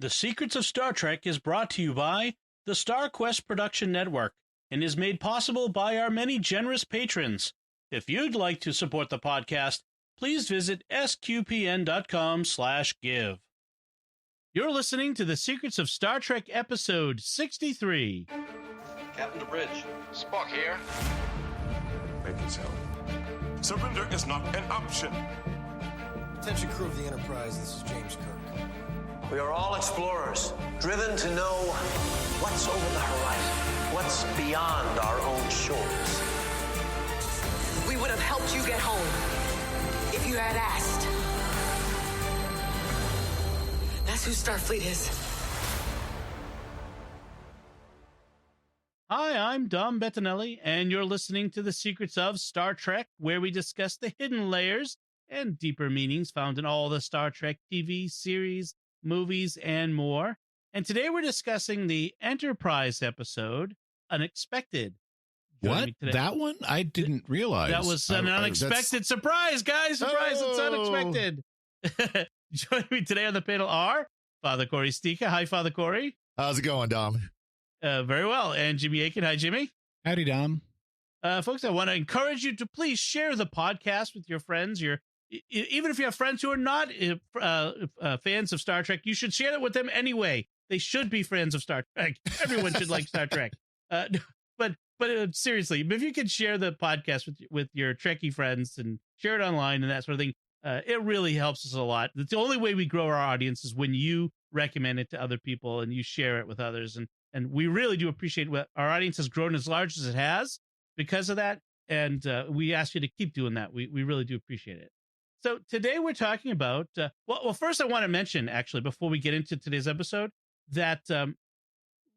The Secrets of Star Trek is brought to you by the Star Quest Production Network and is made possible by our many generous patrons. If you'd like to support the podcast, please visit sqpn.com/give. You're listening to The Secrets of Star Trek episode 63. Captain to bridge. Spock here. Make it so. Surrender is not an option. Attention crew of the Enterprise, this is James Kirk. We are all explorers, driven to know what's over the horizon, what's beyond our own shores. We would have helped you get home if you had asked. That's who Starfleet is. Hi, I'm Dom Bettinelli, and you're listening to The Secrets of Star Trek, where we discuss the hidden layers and deeper meanings found in all the Star Trek TV series, movies, and more. And today we're discussing the Enterprise episode, Unexpected. What? That one? I didn't realize. That was an unexpected surprise, guys. Surprise, It's unexpected. Joining me today on the panel are Father Corey Stika. Hi, Father Corey. How's it going, Dom? Very well. And Jimmy Aiken. Hi, Jimmy. Howdy, Dom. Folks, I want to encourage you to please share the podcast with your friends. Even if you have friends who are not fans of Star Trek, you should share it with them anyway. They should be fans of Star Trek. Everyone should like Star Trek. But seriously, if you could share the podcast with your Trekkie friends and share it online and that sort of thing, it really helps us a lot. It's the only way we grow our audience is when you recommend it to other people and you share it with others. And we really do appreciate what our audience has grown as large as it has because of that. And we ask you to keep doing that. We really do appreciate it. So today we're talking about, well, first I want to mention, actually, before we get into today's episode, that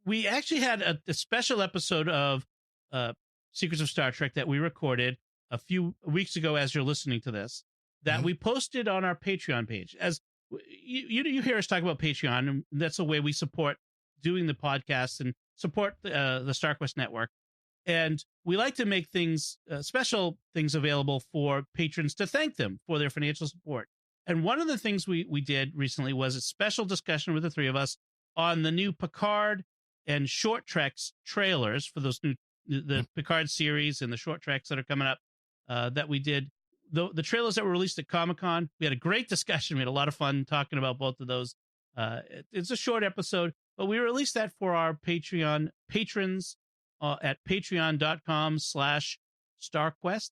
we actually had a special episode of Secrets of Star Trek that we recorded a few weeks ago as you're listening to this, that we posted on our Patreon page. As you hear us talk about Patreon, and that's the way we support doing the podcast and support the StarQuest network. And we like to make things, special things available for patrons to thank them for their financial support. And one of the things we did recently was a special discussion with the three of us on the new Picard and Short Treks trailers for those new, the Picard series and the Short Treks that are coming up that we did. The trailers that were released at Comic-Con, we had a great discussion. We had a lot of fun talking about both of those. It's a short episode, but we released that for our Patreon patrons at patreon.com/StarQuest.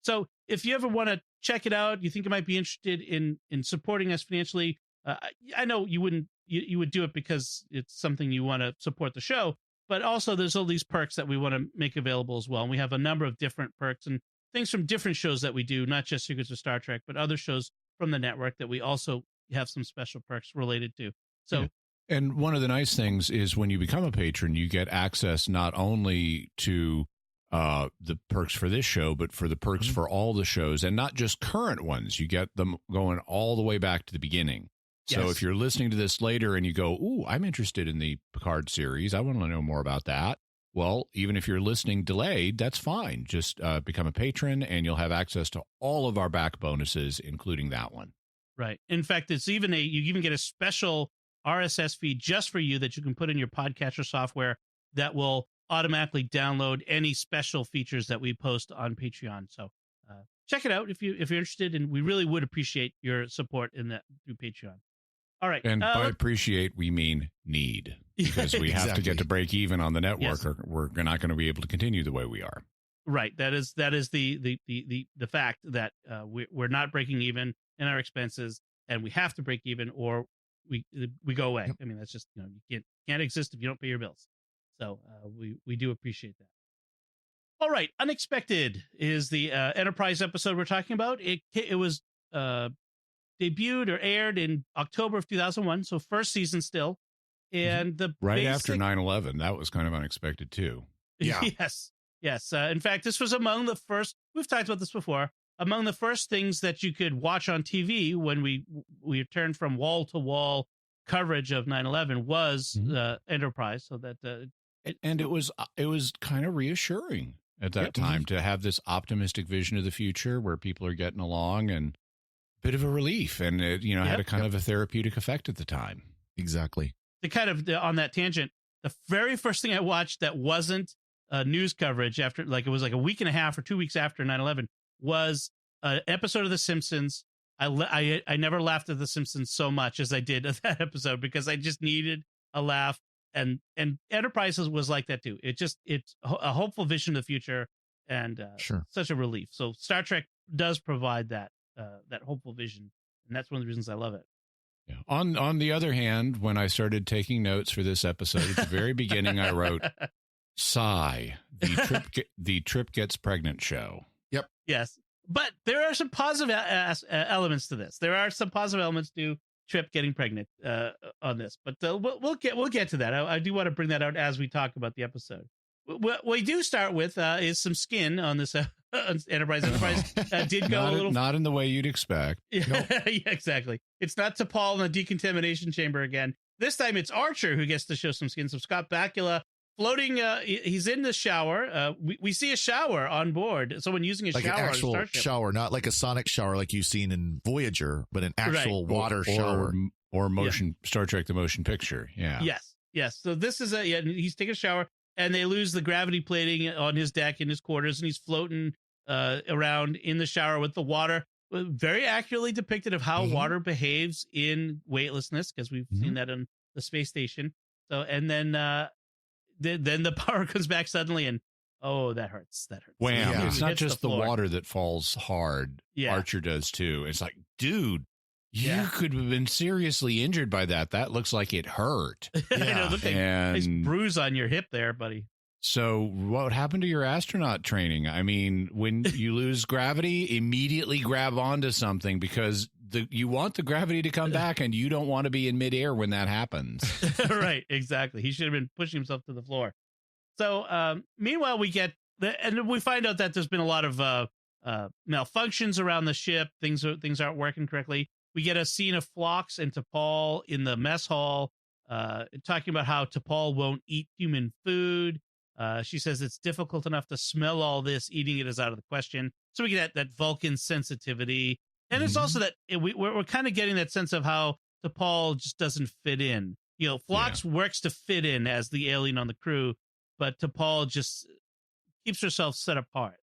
So if you ever want to check it out, you think you might be interested in supporting us financially, I know you wouldn't, you would do it because it's something you want to support the show, but also there's all these perks that we want to make available as well. And we have a number of different perks and things from different shows that we do, not just Secrets of Star Trek, but other shows from the network that we also have some special perks related to. So, and one of the nice things is when you become a patron, you get access not only to the perks for this show, but for the perks for all the shows, and not just current ones. You get them going all the way back to the beginning. So if you're listening to this later and you go, ooh, I'm interested in the Picard series, I want to know more about that. Well, even if you're listening delayed, that's fine. Just become a patron and you'll have access to all of our back bonuses, including that one. Right. In fact, it's even you even get a special RSS feed just for you that you can put in your podcatcher software that will automatically download any special features that we post on Patreon. So check it out if you're interested, and we really would appreciate your support in that through Patreon. All right. And by appreciate, we mean need, because we have to get to break even on the network, or we're not going to be able to continue the way we are. Right. That is the fact that we're not breaking even in our expenses, and we have to break even or we go away. Yep. I mean, that's just, you can't exist if you don't pay your bills. So we do appreciate that. All right. Unexpected is the Enterprise episode we're talking about. It was debuted or aired in October of 2001. So first season still. And after 9/11, that was kind of unexpected too. Yeah. Yes. In fact, this was among the first, we've talked about this before, among the first things that you could watch on TV when we turned from wall to wall coverage of 9/11 was Enterprise. So that and it was kind of reassuring at that time to have this optimistic vision of the future where people are getting along, and a bit of a relief, and it had a kind of a therapeutic effect at the time. exactly. To kind of on that tangent, the very first thing I watched that wasn't news coverage after, like, it was like a week and a half or 2 weeks after 9/11, was an episode of The Simpsons. I never laughed at The Simpsons so much as I did at that episode, because I just needed a laugh. And Enterprise was like that too. It's a hopeful vision of the future, and Sure. such a relief. So Star Trek does provide that hopeful vision, and that's one of the reasons I love it. Yeah. On the other hand, when I started taking notes for this episode, at the very beginning, I wrote, "Sigh, the trip gets pregnant show." Yes, but there are some positive elements to this. There are some positive elements to Trip getting pregnant on this, but we'll get to that. I do want to bring that out as we talk about the episode. What we do start with is some skin on this Enterprise. Enterprise did go a little, not in the way you'd expect. Yeah, yeah, exactly. It's not T'Pol in the decontamination chamber again. This time it's Archer who gets to show some skin. So Scott Bakula floating. He's in the shower. We see a shower on board. Someone using a Like shower an on a actual starship. shower, not like a sonic shower like you've seen in Voyager, but an actual water shower. Or motion Star Trek the motion picture. Yeah. Yes. So this is he's taking a shower, and they lose the gravity plating on his deck in his quarters, and he's floating around in the shower with the water. Very accurately depicted of how water behaves in weightlessness, because we've seen that on the space station. So, and then the power comes back suddenly, and that hurts. Wham! Yeah. It's It not hits just the floor. water that falls hard. Yeah. Archer does too. It's like, dude, Yeah. you could have been seriously injured by that. That looks like it hurt. I know, look at nice And bruise on your hip there, buddy. so what happened to your astronaut training? I mean, when you lose gravity, immediately grab onto something, because you want the gravity to come back, and you don't want to be in midair when that happens. Right, exactly. He should have been pushing himself to the floor. So meanwhile, we find out that there's been a lot of malfunctions around the ship. Things aren't working correctly. We get a scene of Phlox and T'Pol in the mess hall, talking about how T'Pol won't eat human food. She says it's difficult enough to smell all this. Eating it is out of the question. So we get that Vulcan sensitivity. And it's also that we're kind of getting that sense of how T'Pol just doesn't fit in. Phlox works to fit in as the alien on the crew, but T'Pol just keeps herself set apart.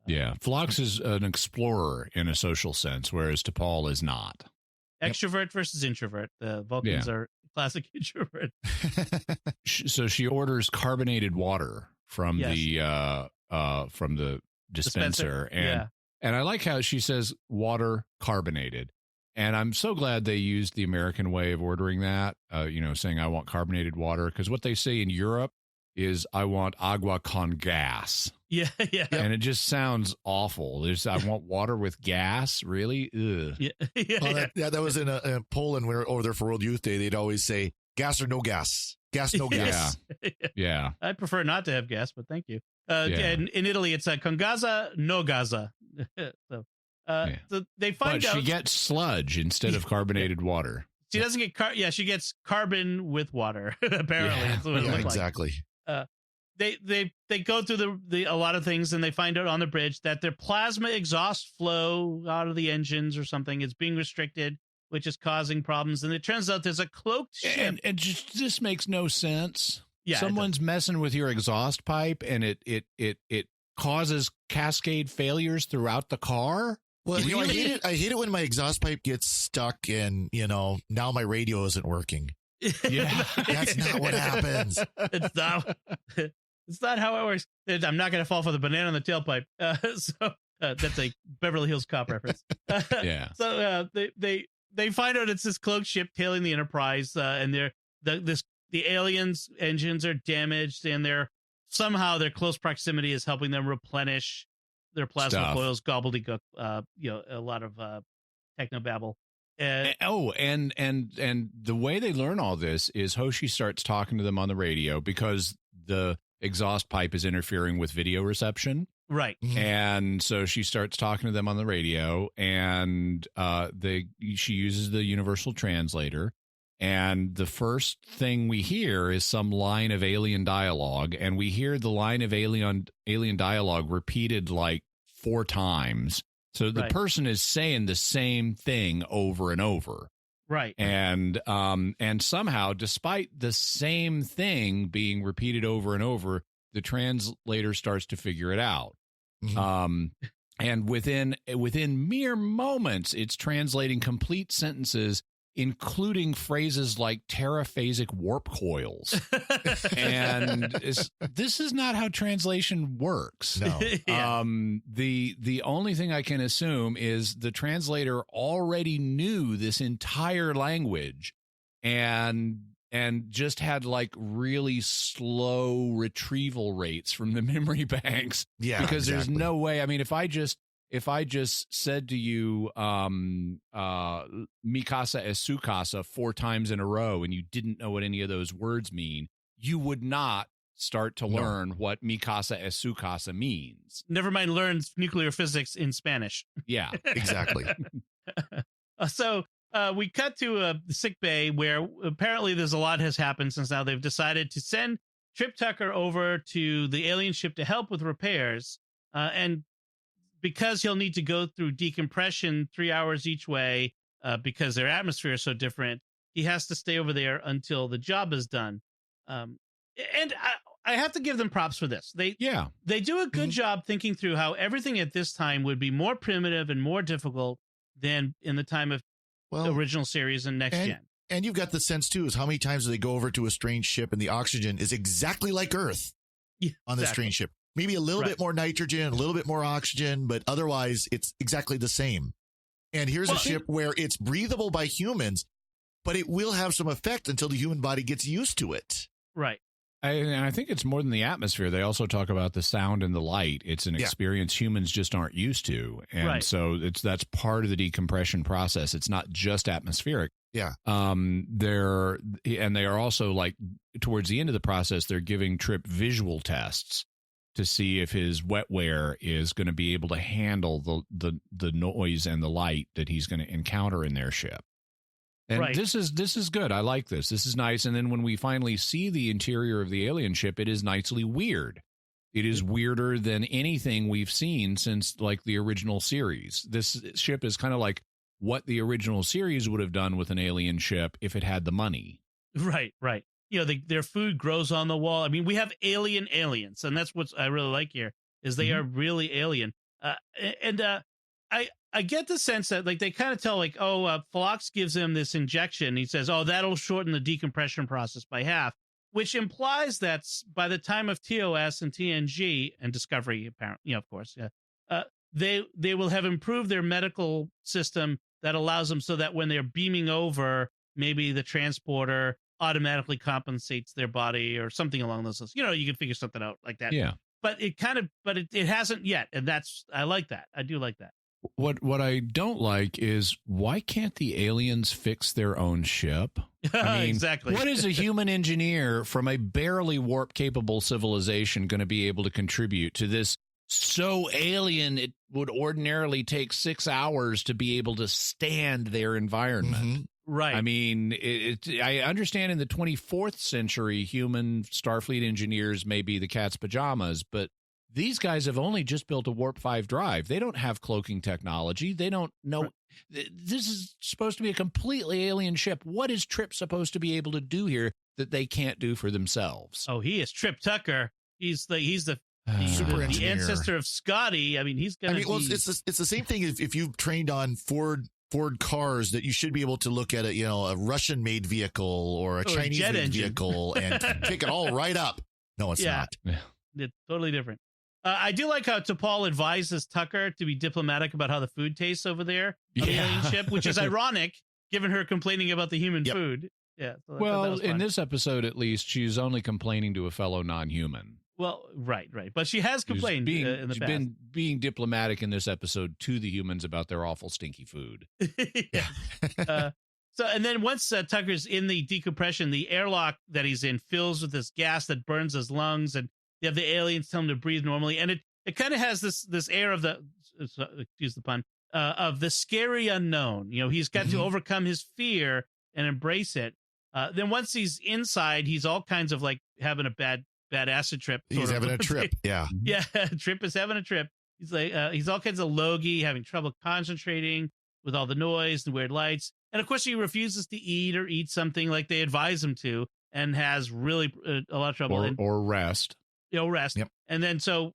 Yeah. Phlox is an explorer in a social sense, whereas T'Pol is not. Extrovert versus introvert. The Vulcans are classic introvert. So she orders carbonated water from the dispenser. And I like how she says water carbonated. And I'm so glad they used the American way of ordering that, saying I want carbonated water, because what they say in Europe is I want agua con gas. Yeah. And it just sounds awful. I want water with gas. Really? Ugh. Yeah. That was in Poland. When we were over there for World Youth Day, they'd always say gas or no gas. Gas, no gas. Yeah. I prefer not to have gas, but thank you. And in Italy, it's con Gaza, no Gaza. So they find out she gets sludge instead of carbonated water. She doesn't get she gets carbon with water. Apparently, that's what it looked exactly. Like. They go through a lot of things, and they find out on the bridge that their plasma exhaust flow out of the engines or something is being restricted, which is causing problems. And it turns out there's a cloaked ship. And just this makes no sense. Yeah, someone's messing with your exhaust pipe, and it causes cascade failures throughout the car. Well, I hate it when my exhaust pipe gets stuck, and now my radio isn't working. Yeah, that's not what happens. It's not how it works. I'm not going to fall for the banana in the tailpipe. So that's a Beverly Hills Cop reference. Yeah. So they find out it's this cloaked ship tailing the Enterprise, and the aliens' engines are damaged, and somehow their close proximity is helping them replenish their plasma coils, gobbledygook, a lot of technobabble. And the way they learn all this is Hoshi starts talking to them on the radio, because the exhaust pipe is interfering with video reception. Right. And so she starts talking to them on the radio, and she uses the universal translator. And the first thing we hear is some line of alien dialogue, and we hear the line of alien dialogue repeated like 4 times. So the person is saying the same thing over and over. Right. And somehow, despite the same thing being repeated over and over, the translator starts to figure it out. And within mere moments, it's translating complete sentences, including phrases like teraphasic warp coils. And this is not how translation works. No. Yeah. The only thing I can assume is the translator already knew this entire language and just had like really slow retrieval rates from the memory banks. Yeah, because exactly. there's no way. I mean, if I just said to you, Mikasa es Sukasa 4 times in a row, and you didn't know what any of those words mean, you would not start to learn what Mikasa es Sukasa means. Never mind learn nuclear physics in Spanish. Yeah, Exactly. So we cut to a sick bay where apparently there's a lot has happened since now they've decided to send Trip Tucker over to the alien ship to help with repairs. And because he'll need to go through decompression 3 hours each way because their atmosphere is so different, he has to stay over there until the job is done. And I have to give them props for this. They do a good job thinking through how everything at this time would be more primitive and more difficult than in the time of the original series and Next Gen. And you've got the sense, too, is how many times do they go over to a strange ship and the oxygen is exactly like Earth on the strange ship. Maybe a little bit more nitrogen, a little bit more oxygen, but otherwise it's exactly the same. And here's a ship where it's breathable by humans, but it will have some effect until the human body gets used to it. Right. And I think it's more than the atmosphere. They also talk about the sound and the light. It's an experience humans just aren't used to. And so that's part of the decompression process. It's not just atmospheric. Yeah. They are also, like, towards the end of the process, they're giving Trip visual tests to see if his wetware is going to be able to handle the noise and the light that he's going to encounter in their ship. And this is good. I like this. This is nice. And then when we finally see the interior of the alien ship, it is nicely weird. It is weirder than anything we've seen since, like, the original series. This ship is kind of like what the original series would have done with an alien ship if it had the money. Right. You know, their food grows on the wall. I mean, we have aliens, and that's what I really like here, is they are really alien. I get the sense that, like, they kind of tell, like, Phlox gives him this injection. He says, that'll shorten the decompression process by half, which implies that by the time of TOS and TNG and Discovery, apparently, of course, they will have improved their medical system that allows them so that when they're beaming over, maybe the transporter automatically compensates their body or something along those lines. You know, you can figure something out like that. Yeah. But it hasn't yet. And I like that. I do like that. What I don't like is, why can't the aliens fix their own ship? I mean, exactly. What is a human engineer from a barely warp-capable civilization going to be able to contribute to this so alien it would ordinarily take 6 hours to be able to stand their environment? Right. I mean, I understand in the 24th century, human Starfleet engineers may be the cat's pajamas, but these guys have only just built a Warp 5 drive. They don't have cloaking technology. They don't know. This is supposed to be a completely alien ship. What is Trip supposed to be able to do here that they can't do for themselves? Oh, he is Trip Tucker. He's the super the engineer, ancestor of Scotty. I mean, he's gonna. It's the same thing if you've trained on Ford cars, that you should be able to look at a Russian-made vehicle or a Chinese-made vehicle and pick it all right up. No, it's not. It's totally different. I do like how T'Pol advises Tucker to be diplomatic about how the food tastes over there on the alien ship, which is ironic given her complaining about the human food. Yeah. So well, in this episode, at least, she's only complaining to a fellow non-human. Well, right. But she has complained in the past. Being diplomatic in this episode to the humans about their awful stinky food. So, and then once Tucker's in the decompression, the airlock that he's in fills with this gas that burns his lungs, and you have the aliens tell him to breathe normally, and it kind of has this air of excuse the pun, of the scary unknown. You know, he's got to overcome his fear and embrace it. Then once he's inside, he's all kinds of like having a bad acid trip. He's having a trip. Yeah. Yeah. Trip is having a trip. He's like, he's all kinds of logy, having trouble concentrating with all the noise and weird lights. And of course, he refuses to eat something like they advise him to, and has really a lot of trouble. Or rest. Rest. Yep. And then so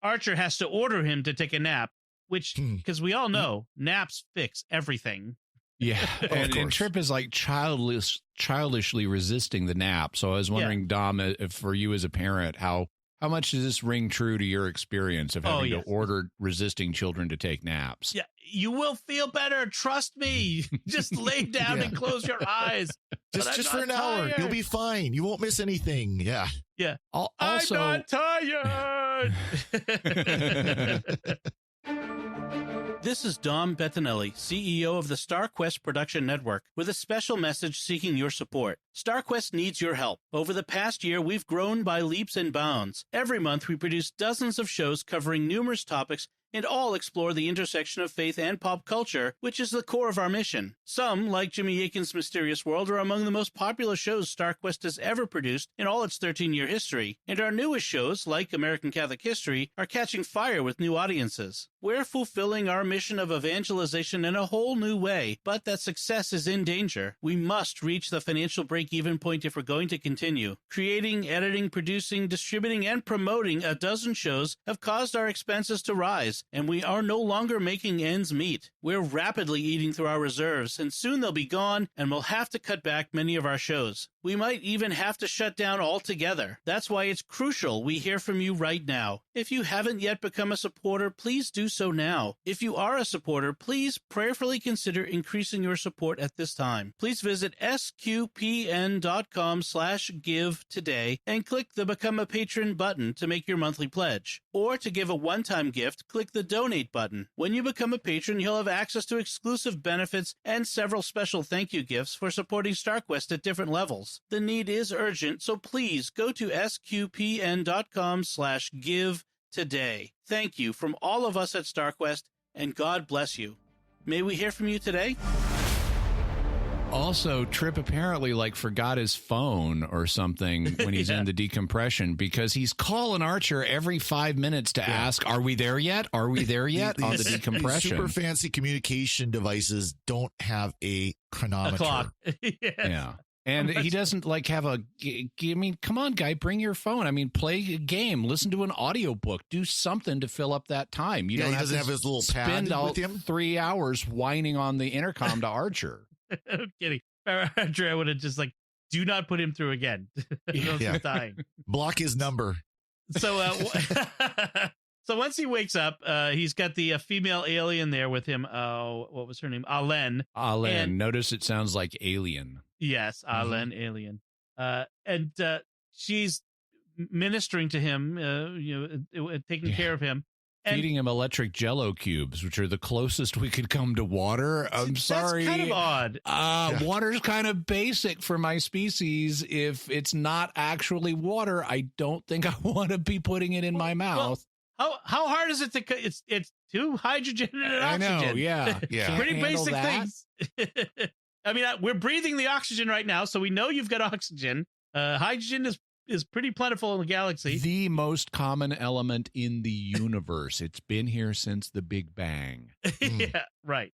Archer has to order him to take a nap, which, because we all know naps fix everything. Yeah, and Trip is like childishly resisting the nap. So I was wondering, Dom, if for you as a parent, how much does this ring true to your experience of having to order resisting children to take naps? Yeah, you will feel better. Trust me. Just lay down and close your eyes. Just for an hour. You'll be fine. You won't miss anything. Yeah. Yeah. Also, I'm not tired. This is Dom Bettinelli, CEO of the StarQuest Production Network, with a special message seeking your support. StarQuest needs your help. Over the past year, we've grown by leaps and bounds. Every month, we produce dozens of shows covering numerous topics and all explore the intersection of faith and pop culture, which is the core of our mission. Some, like Jimmy Akin's Mysterious World, are among the most popular shows StarQuest has ever produced in all its 13-year history, and our newest shows, like American Catholic History, are catching fire with new audiences. We're fulfilling our mission of evangelization in a whole new way, but that success is in danger. We must reach the financial break-even point if we're going to continue. Creating, editing, producing, distributing, and promoting a dozen shows have caused our expenses to rise, and we are no longer making ends meet. We're rapidly eating through our reserves, and soon they'll be gone, and we'll have to cut back many of our shows. We might even have to shut down altogether. That's why it's crucial we hear from you right now. If you haven't yet become a supporter, please do so now. If you are a supporter, please prayerfully consider increasing your support at this time. Please visit sqpn.com/give today and click the Become a Patron button to make your monthly pledge. Or to give a one-time gift, click the Donate button. When you become a patron, you'll have access to exclusive benefits and several special thank you gifts for supporting StarQuest at different levels. The need is urgent, so please go to sqpn.com/give today. Thank you from all of us at StarQuest, and God bless you. May we hear from you today? Also, Trip apparently forgot his phone or something when he's in the decompression, because he's calling Archer every 5 minutes to ask, are we there yet? Are we there yet on the decompression? Super fancy communication devices don't have a chronometer. A clock. Yeah. And he doesn't have come on, guy, bring your phone. I mean, play a game, listen to an audiobook, do something to fill up that time. You don't have his little pad with him. 3 hours whining on the intercom to Archer. I'm kidding. Archer, I would have just do not put him through again. He's dying. Block his number. So, so once he wakes up, he's got the female alien there with him. What was her name? Alen. Alen. Notice it sounds like alien. Yes, Alen, alien. And she's ministering to him, taking care of him. Feeding him electric Jello cubes, which are the closest we could come to water. I'm sorry. That's kind of odd. Water's kind of basic for my species. If it's not actually water, I don't think I want to be putting it in my mouth. How hard is it to? It's two hydrogen and an oxygen. I know. Yeah. Pretty basic things. I mean, we're breathing the oxygen right now, so we know you've got oxygen. Hydrogen is pretty plentiful in the galaxy. The most common element in the universe. It's been here since the Big Bang. Yeah, right.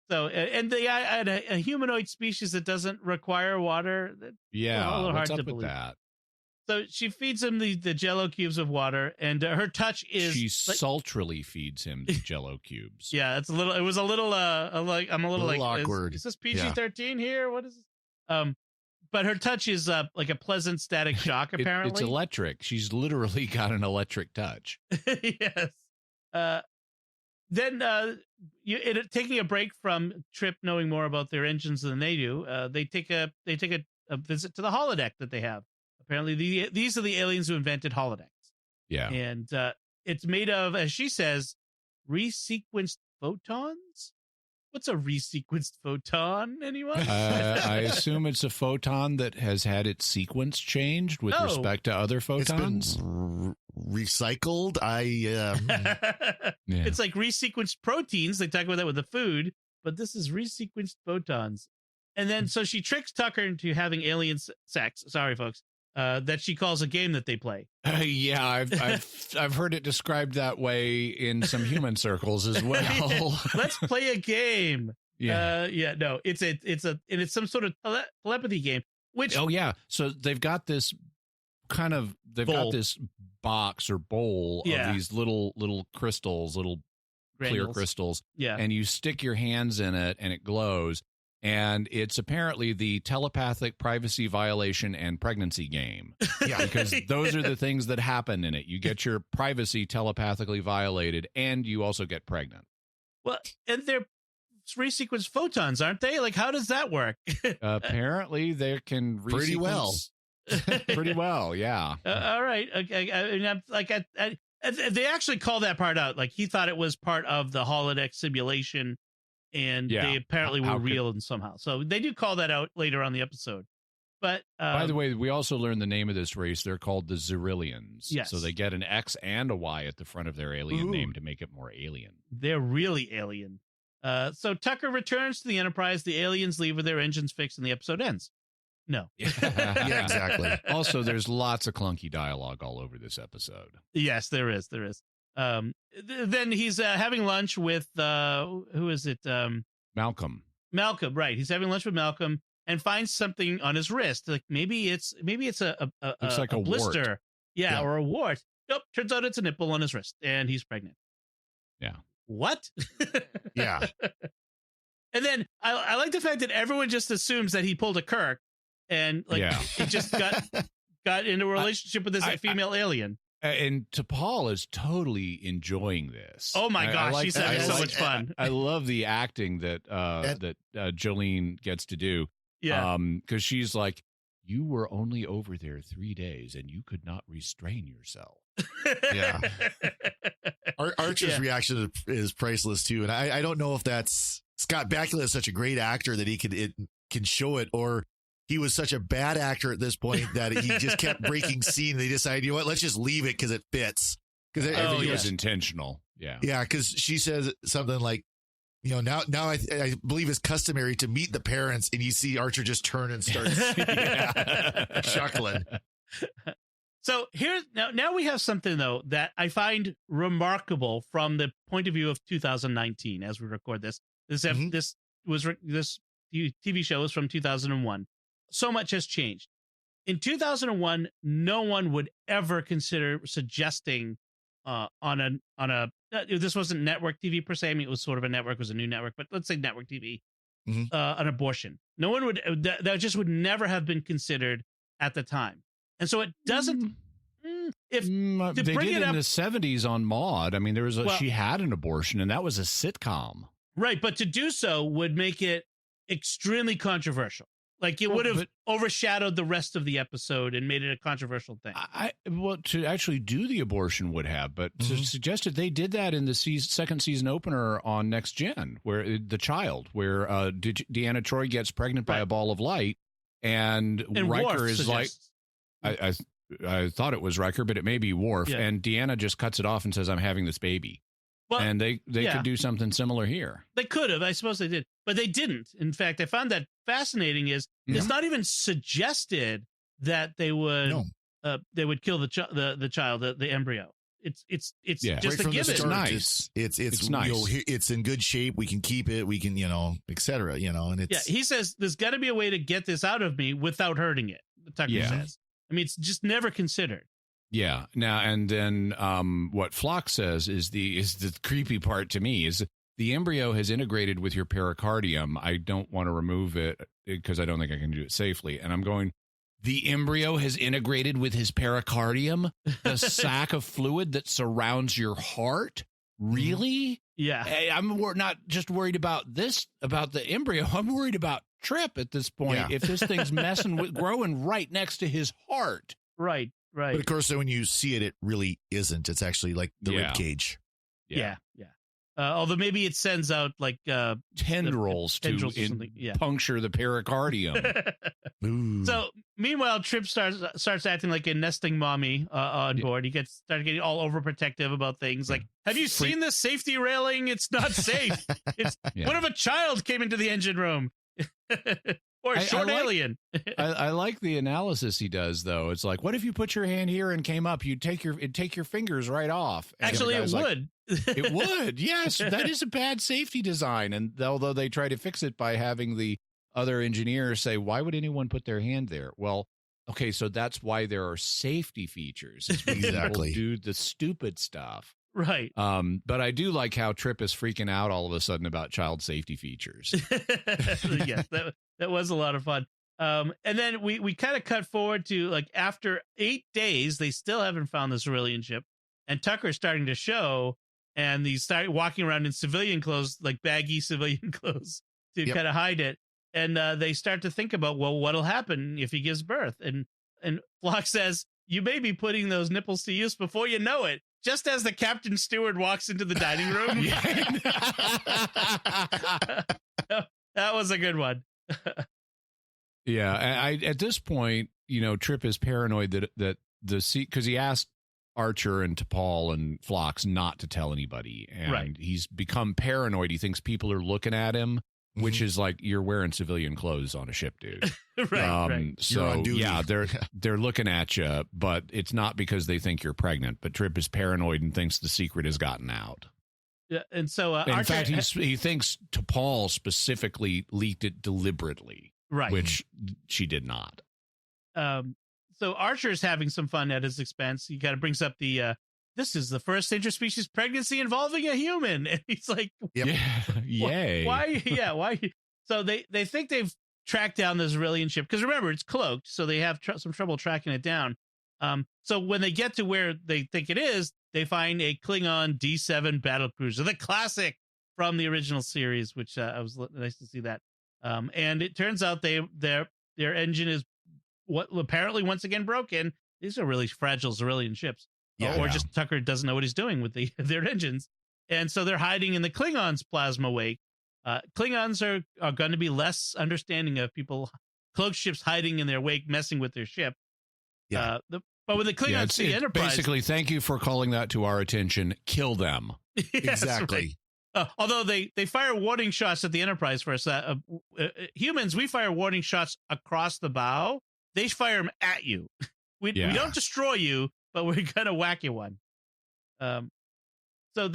So, and they had a humanoid species that doesn't require water. Yeah, a little what's hard up to with believe. that? So she feeds him the Jello cubes of water, and her touch is she sultrily feeds him the Jello cubes. Yeah, it was a little I'm a little awkward. Is this PG-13 here? What is this? But her touch is like a pleasant static shock. Apparently, it's electric. She's literally got an electric touch. Yes. Then taking a break from Trip knowing more about their engines than they do, they take a visit to the holodeck that they have. Apparently, these are the aliens who invented holodecks. Yeah. And it's made of, as she says, resequenced photons. What's a resequenced photon, anyone? I assume it's a photon that has had its sequence changed with respect to other photons. It's been recycled. It's like resequenced proteins. They talk about that with the food, but this is resequenced photons. And then so she tricks Tucker into having alien sex. Sorry, folks. That she calls a game that they play. Yeah, I've heard it described that way in some human circles as well. Let's play a game. No, it's some sort of telepathy game. Which so they've got this got this box or bowl of these little crystals, little granules. Clear crystals, yeah, and you stick your hands in it and it glows. And it's apparently the telepathic privacy violation and pregnancy game. Yeah, because those are the things that happen in it. You get your privacy telepathically violated, and you also get pregnant. Well, and they're resequenced photons, aren't they? Like, how does that work? Apparently, they can pretty well. Pretty well, yeah. All right. Okay. They actually call that part out. Like, he thought it was part of the holodeck simulation. And they apparently were real and somehow. So they do call that out later on the episode. But by the way, we also learned the name of this race. They're called the Zerillians. Yes. So they get an X and a Y at the front of their alien name to make it more alien. They're really alien. So Tucker returns to the Enterprise. The aliens leave with their engines fixed, and the episode ends. No. Yeah, exactly. Also, there's lots of clunky dialogue all over this episode. Yes, there is. Then he's having lunch with who is it? Malcolm. Malcolm, right? He's having lunch with Malcolm and finds something on his wrist. Like maybe it's a looks like a blister, wart. Yeah, or a wart. Nope. Turns out it's a nipple on his wrist, and he's pregnant. Yeah. What? Yeah. And then I like the fact that everyone just assumes that he pulled a Kirk, and he just got into a relationship with this female alien. And T'Pol is totally enjoying this. Oh my gosh, she's having so much fun. I love the acting that Jolene gets to do. Yeah, because she's like, you were only over there 3 days, and you could not restrain yourself. Yeah. Archer's reaction is priceless too, and I don't know if that's Scott Bakula is such a great actor that he can show it, or he was such a bad actor at this point that he just kept breaking scene. And they decided, you know what, let's just leave it because it fits. Because it was intentional. Yeah. Yeah. Because she says something like, now I believe it's customary to meet the parents, and you see Archer just turn and start chuckling. So now we have something though that I find remarkable from the point of view of 2019 as we record this. This TV show is from 2001. So much has changed. In 2001, no one would ever consider suggesting this wasn't network TV per se. I mean, it was sort of a network, it was a new network, but let's say network TV, an abortion. No one would, that just would never have been considered at the time. And so it doesn't, they did in the 70s on Maude. I mean, she had an abortion, and that was a sitcom. Right. But to do so would make it extremely controversial. Like it would have overshadowed the rest of the episode and made it a controversial thing. To actually do the abortion would have, but to suggest it, they did that in the second season opener on Next Gen, where Deanna Troi gets pregnant by a ball of light, and Riker Worf is suggests. like, I thought it was Riker, but it may be Worf, and Deanna just cuts it off and says, "I'm having this baby." Well, and they could do something similar here. They could have. I suppose they did. But they didn't. In fact, I found that fascinating it's not even suggested that they would kill the child, the embryo. It's just a given. It's nice. It's nice. It's in good shape. We can keep it. We can, et cetera, and it's. Yeah, he says there's got to be a way to get this out of me without hurting it. Tucker says. I mean, it's just never considered. Yeah. Now and then, what Flock says is the creepy part to me is the embryo has integrated with your pericardium. I don't want to remove it because I don't think I can do it safely. And I'm going, the embryo has integrated with his pericardium, the sac of fluid that surrounds your heart. Really? Yeah. Hey, I'm not just worried about the embryo. I'm worried about Trip at this point. Yeah. If this thing's growing right next to his heart. Right. But of course, when you see it, it really isn't. It's actually like the rib cage. Yeah. Although maybe it sends out like tendrils to puncture the pericardium. So meanwhile, Trip starts acting like a nesting mommy on board. He started getting all overprotective about things like, "Have you seen this safety railing? It's not safe. What if a child came into the engine room?" or a short alien. I like the analysis he does, though. It's like, what if you put your hand here and came up? You'd take your fingers right off. And actually, it would. It would. Yes, that is a bad safety design. And although they try to fix it by having the other engineers say, why would anyone put their hand there? Well, okay, so that's why there are safety features. It's when Exactly. people do the stupid stuff. Right. But I do like how Trip is freaking out all of a sudden about child safety features. Yes, that was a lot of fun. And then we kind of cut forward to like after 8 days, they still haven't found this Aurelian ship, and Tucker's starting to show, and he started walking around in civilian clothes, like baggy civilian clothes, to kind of hide it. And they start to think about, well, what'll happen if he gives birth? And Phlox says, you may be putting those nipples to use before you know it. Just as the captain steward walks into the dining room. That was a good one. Yeah, I at this point, Trip is paranoid that the seat, because he asked Archer and T'Pol and Phlox not to tell anybody, and he's become paranoid. He thinks people are looking at him, which is like, you're wearing civilian clothes on a ship, dude. Right. So yeah, they're looking at you, but it's not because they think you're pregnant. But Trip is paranoid and thinks the secret has gotten out. Yeah, and so in fact, he thinks T'Pol specifically leaked it deliberately, right? Which she did not. So Archer is having some fun at his expense. He kind of brings up the this is the first interspecies pregnancy involving a human, and he's like, yeah, yay! Why? Yeah, why? So they think they've tracked down this Aurelian ship, because remember, it's cloaked, so they have some trouble tracking it down. So when they get to where they think it is, they find a Klingon D7 battlecruiser, the classic from the original series, which I was nice to see that. And it turns out their engine is apparently once again broken. These are really fragile Aurelian ships. Or just Tucker doesn't know what he's doing with their engines. And so they're hiding in the Klingons' plasma wake. Klingons are going to be less understanding of people, cloaked ships hiding in their wake, messing with their ship. Yeah. But when the Klingons see Enterprise... Basically, thank you for calling that to our attention. Kill them. Yes, exactly. Right. Although they fire warning shots at the Enterprise first. Humans, we fire warning shots across the bow. They fire them at you. We don't destroy you, but we're gonna whack you one. So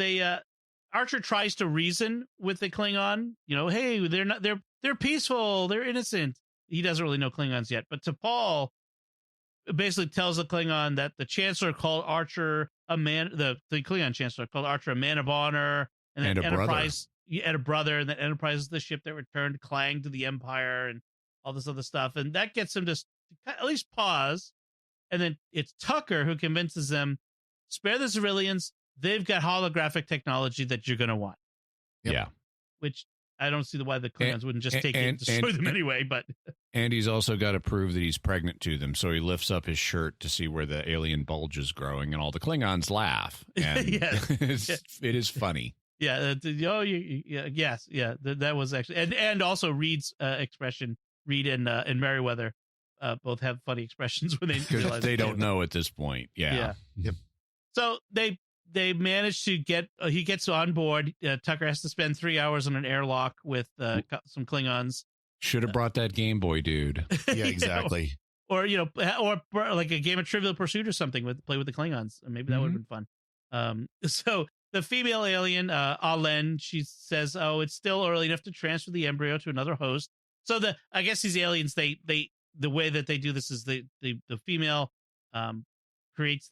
Archer tries to reason with the Klingon. Hey, they're peaceful, they're innocent. He doesn't really know Klingons yet, but T'Pol basically tells the Klingon that the Chancellor called Archer a man. The Klingon Chancellor called Archer a man of honor, and then Enterprise and a brother, and that Enterprise is the ship that returned Klang to the Empire, and all this other stuff, and that gets him to at least pause. And then it's Tucker who convinces them, spare the civilians. They've got holographic technology that you're going to want. Yep. Yeah. Which I don't see why the Klingons wouldn't just take it and destroy them anyway. But and he's also got to prove that he's pregnant to them. So he lifts up his shirt to see where the alien bulge is growing, and all the Klingons laugh. And it is funny. Yeah. Yes. Yeah. That was actually, and also Reed's expression. Reed and Merriweather both have funny expressions when they realize they don't know at this point. Yeah. Yep. So they manage to get he gets on board. Tucker has to spend 3 hours on an airlock with some Klingons. Should have brought that Game Boy, dude. Yeah, exactly. Or like a game of Trivial Pursuit or something play with the Klingons. Maybe that would have been fun. So the female alien, Alen, she says, "Oh, it's still early enough to transfer the embryo to another host." So I guess these aliens, the way that they do this is the female creates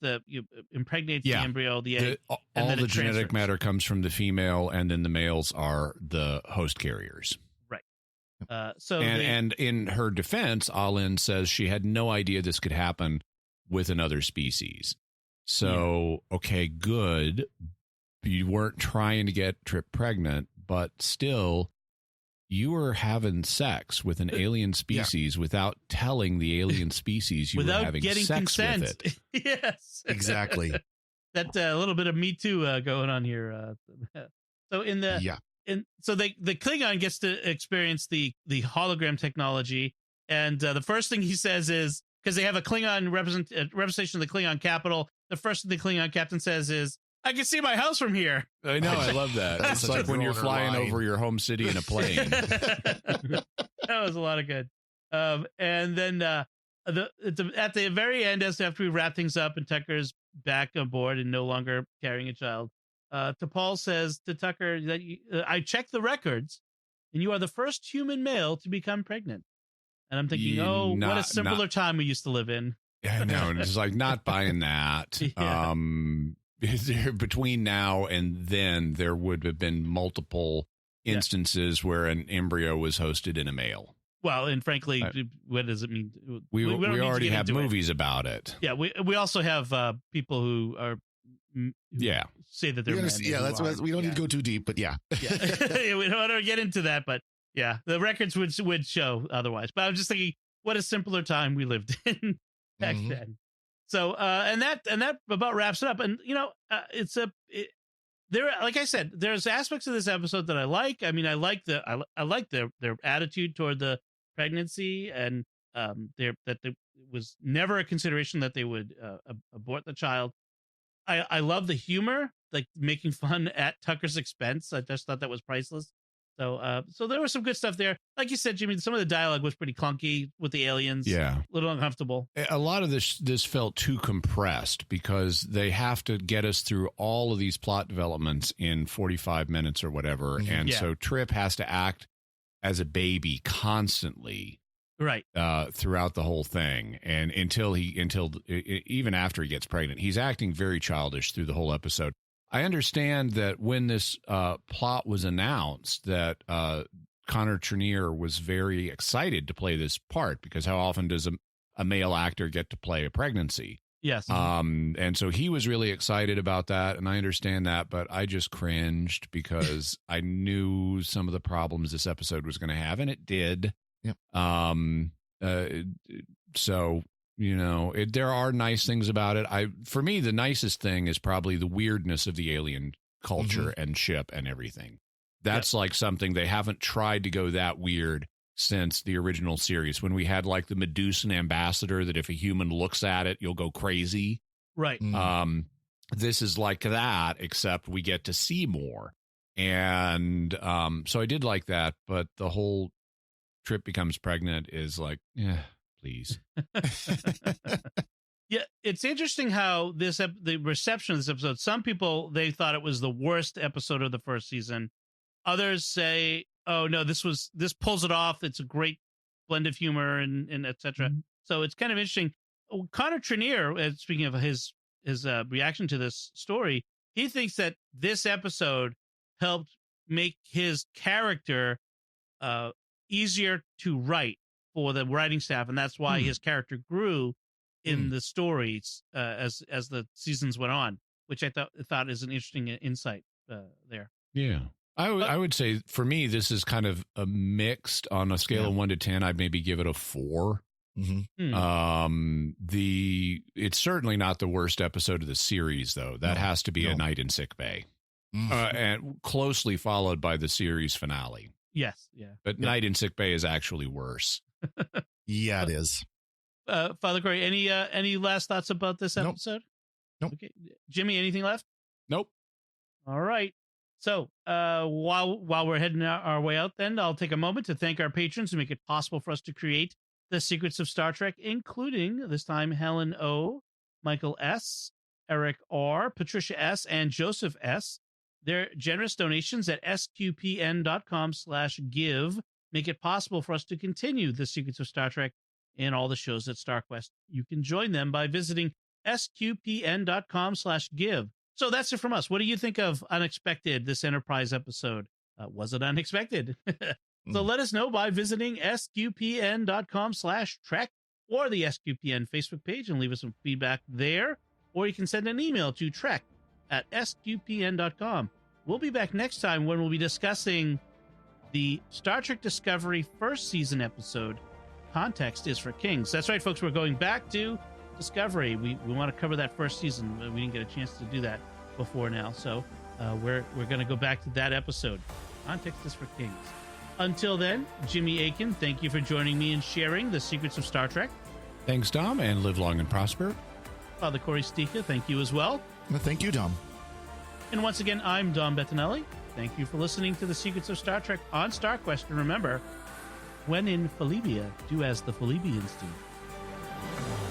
impregnates the embryo, the egg, all the genetic matter comes from the female, and then the males are the host carriers. Right. And in her defense, Alen says she had no idea this could happen with another species. So, okay, good. You weren't trying to get Trip pregnant, but still, you were having sex with an alien species without telling the alien species you were having sex consent. with it. Yes, exactly. That a little bit of Me Too going on here. So so the Klingon gets to experience the hologram technology, and the first thing he says is, because they have a Klingon representation of the Klingon capital, the first thing the Klingon captain says is, "I can see my house from here." I know. I love that. It's like when you're flying over your home city in a plane. That was a lot of good. And then at the very end, after we wrap things up and Tucker's back on board and no longer carrying a child, T'Pol says to Tucker that I checked the records and you are the first human male to become pregnant. And I'm thinking, what a simpler time we used to live in. Yeah, I know. And it's like, not buying that. Yeah. Between now and then, there would have been multiple instances where an embryo was hosted in a male. Well, and frankly, what does it mean? We already have movies about it. Yeah, we also have people who are say that they're men. We don't need to go too deep, but yeah. We don't want to get into that, but yeah, the records would show otherwise. But I'm just thinking, what a simpler time we lived in back then. So and that about wraps it up. And like I said, there's aspects of this episode that I like. I mean, I like their attitude toward the pregnancy, and there was never a consideration that they would abort the child. I love the humor, like making fun at Tucker's expense. I just thought that was priceless. So there was some good stuff there. Like you said, Jimmy, some of the dialogue was pretty clunky with the aliens. Yeah. A little uncomfortable. A lot of this felt too compressed because they have to get us through all of these plot developments in 45 minutes or whatever. Mm-hmm. And so Trip has to act as a baby constantly. Right. Throughout the whole thing. And until even after he gets pregnant, he's acting very childish through the whole episode. I understand that when this plot was announced, that Connor Trinneer was very excited to play this part, because how often does a male actor get to play a pregnancy? Yes. And so he was really excited about that, and I understand that, but I just cringed because I knew some of the problems this episode was going to have, and it did. Yep. So, there are nice things about it. For me, the nicest thing is probably the weirdness of the alien culture and ship and everything. That's like something they haven't tried to go that weird since the original series, when we had like the Medusan ambassador that if a human looks at it, you'll go crazy. Right. This is like that, except we get to see more. And so I did like that, but the whole Trip becomes pregnant is like, please. Yeah, it's interesting how the reception of this episode, some people, they thought it was the worst episode of the first season. Others say, oh no, this pulls it off. It's a great blend of humor and etc. So it's kind of interesting. Connor Trinneer, speaking of his reaction to this story, he thinks that this episode helped make his character easier to write for the writing staff, and that's why his character grew in the stories as the seasons went on, which I thought is an interesting insight there. Yeah. I would say for me, this is kind of a mixed on a scale of 1 to 10. I'd maybe give it a 4. It's certainly not the worst episode of the series, though. That has to be A Night in Sick Bay, and closely followed by the series finale. Yes, yeah. But Night in Sick Bay is actually worse. Yeah, it is. Father Corey, any last thoughts about this episode? Nope. Okay. Jimmy, anything left? Nope. All right. So while we're heading our way out, then I'll take a moment to thank our patrons who make it possible for us to create The Secrets of Star Trek, including this time Helen O., Michael S., Eric R., Patricia S., and Joseph S. Their generous donations at sqpn.com/give make it possible for us to continue The Secrets of Star Trek and all the shows at StarQuest. You can join them by visiting sqpn.com/give. So that's it from us. What do you think of Unexpected, this Enterprise episode? Was it unexpected? So let us know by visiting sqpn.com/trek or the SQPN Facebook page and leave us some feedback there. Or you can send an email to trek@sqpn.com. We'll be back next time when we'll be discussing the Star Trek Discovery first season episode, Context is for Kings. That's right, folks. We're going back to Discovery. We want to cover that first season. We didn't get a chance to do that before now. So we're going to go back to that episode. Context is for Kings. Until then, Jimmy Akin, thank you for joining me and sharing the secrets of Star Trek. Thanks, Dom, and live long and prosper. Father Corey Stika, thank you as well. Well, thank you, Dom. And once again, I'm Dom Bettinelli. Thank you for listening to the Secrets of Star Trek on StarQuest. And remember, when in Felibia, do as the Felibians do.